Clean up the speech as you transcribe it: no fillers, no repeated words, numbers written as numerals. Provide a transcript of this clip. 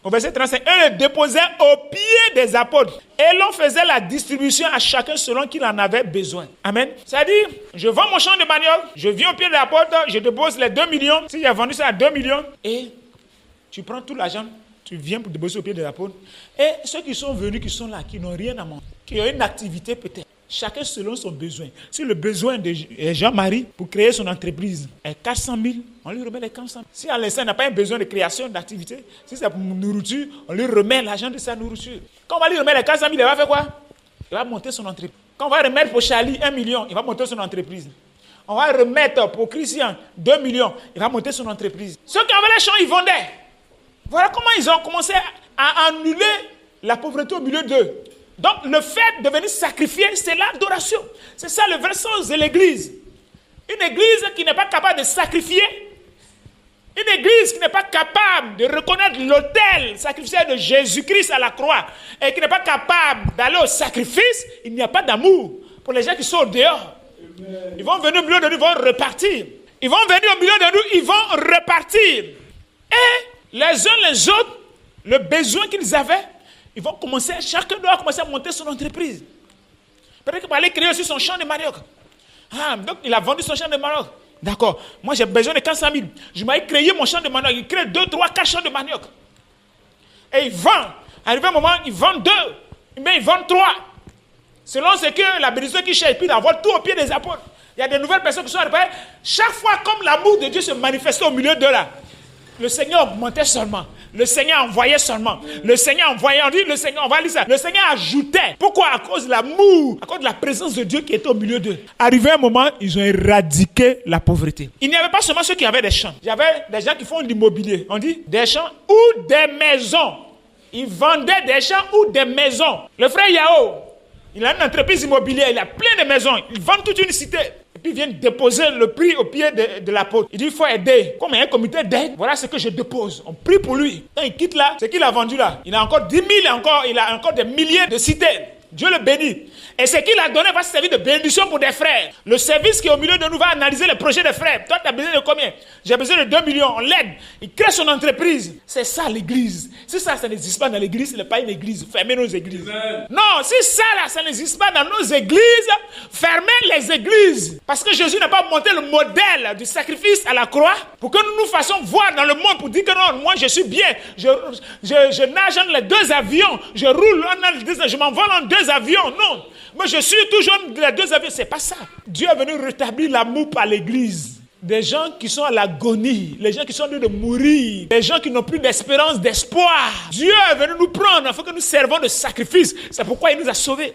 Au verset 35, et le déposait aux pieds des apôtres. Et l'on faisait la distribution à chacun selon qu'il en avait besoin. Amen. C'est-à-dire, je vends mon champ de manioc, je viens au pied des apôtres, je dépose les 2 millions. Si j'ai vendu ça à 2 millions, et tu prends tout l'argent, tu viens pour déposer au pied des apôtres. Et ceux qui sont venus, qui sont là, qui n'ont rien à manger, qui ont une activité peut-être, chacun selon son besoin. Si le besoin de Jean-Marie pour créer son entreprise est 400 000, on lui remet les 400 000. Si l'instant n'a pas un besoin de création d'activité, si c'est pour nourriture, on lui remet l'argent de sa nourriture. Quand on va lui remettre les 400 000, il va faire quoi? Il va monter son entreprise. Quand on va remettre pour Charlie 1 million, il va monter son entreprise. On va remettre pour Christian 2 millions, il va monter son entreprise. Ceux qui avaient les champs, ils vendaient. Voilà comment ils ont commencé à annuler la pauvreté au milieu d'eux. Donc, le fait de venir sacrifier, c'est l'adoration. C'est ça le vrai sens de l'église. Une église qui n'est pas capable de sacrifier, une église qui n'est pas capable de reconnaître l'autel sacrificiel de Jésus-Christ à la croix et qui n'est pas capable d'aller au sacrifice, il n'y a pas d'amour pour les gens qui sont au dehors. Amen. Ils vont venir au milieu de nous, ils vont repartir. Ils vont venir au milieu de nous, ils vont repartir. Et les uns les autres, le besoin qu'ils avaient, ils vont commencer, chacun doit commencer à monter son entreprise. Peut-être qu'il va aller créer aussi son champ de manioc. Ah, donc il a vendu son champ de manioc. D'accord, moi j'ai besoin de 400 000. Je vais créer mon champ de manioc. Il crée 2, 3, 4 champs de manioc. Et il vend. Arrivé un moment, il vend 2. Mais il vend 3. Selon ce que la bénédiction qui cherche, puis il envoie tout au pied des apôtres. Il y a de nouvelles personnes qui sont arrivées. Chaque fois, comme l'amour de Dieu se manifestait au milieu d'eux là, le Seigneur augmentait seulement. Le Seigneur envoyait seulement. Le Seigneur envoyait. On dit le Seigneur, on va lire ça. Le Seigneur ajoutait. Pourquoi? À cause de l'amour, à cause de la présence de Dieu qui était au milieu d'eux. Arrivé un moment, ils ont éradiqué la pauvreté. Il n'y avait pas seulement ceux qui avaient des champs. Il y avait des gens qui font de l'immobilier. On dit des champs ou des maisons. Ils vendaient des champs ou des maisons. Le frère Yao, il a une entreprise immobilière. Il a plein de maisons. Il vend toute une cité. Puis il vient déposer le prix au pied de l'apôtre. Il dit, il faut aider. Comme il y a un comité d'aide, voilà ce que je dépose. On prie pour lui. Quand il quitte là, ce qu'il a vendu là, il a encore 10 000, il a encore des milliers de cités. Dieu le bénit. Et ce qu'il a donné va servir de bénédiction pour des frères. Le service qui est au milieu de nous va analyser les projets des frères. Toi, tu as besoin de combien? J'ai besoin de 2 millions. On l'aide. Il crée son entreprise. C'est ça l'église. Si ça n'existe pas dans l'église, ce n'est pas une église. Fermez nos églises. Amen. Non, si ça là, ça n'existe pas dans nos églises, fermez les églises. Parce que Jésus n'a pas monté le modèle du sacrifice à la croix pour que nous nous fassions voir dans le monde pour dire que non, moi je suis bien. Je nage dans les 2 avions. Je roule je m'envole en 2 avions. Non. Moi, je suis toujours dans les 2 avions. C'est pas ça. Dieu est venu rétablir l'amour par l'église. Des gens qui sont à l'agonie, les gens qui sont en train de mourir, des gens qui n'ont plus d'espérance, d'espoir. Dieu est venu nous prendre afin que nous servons de sacrifice. C'est pourquoi il nous a sauvés.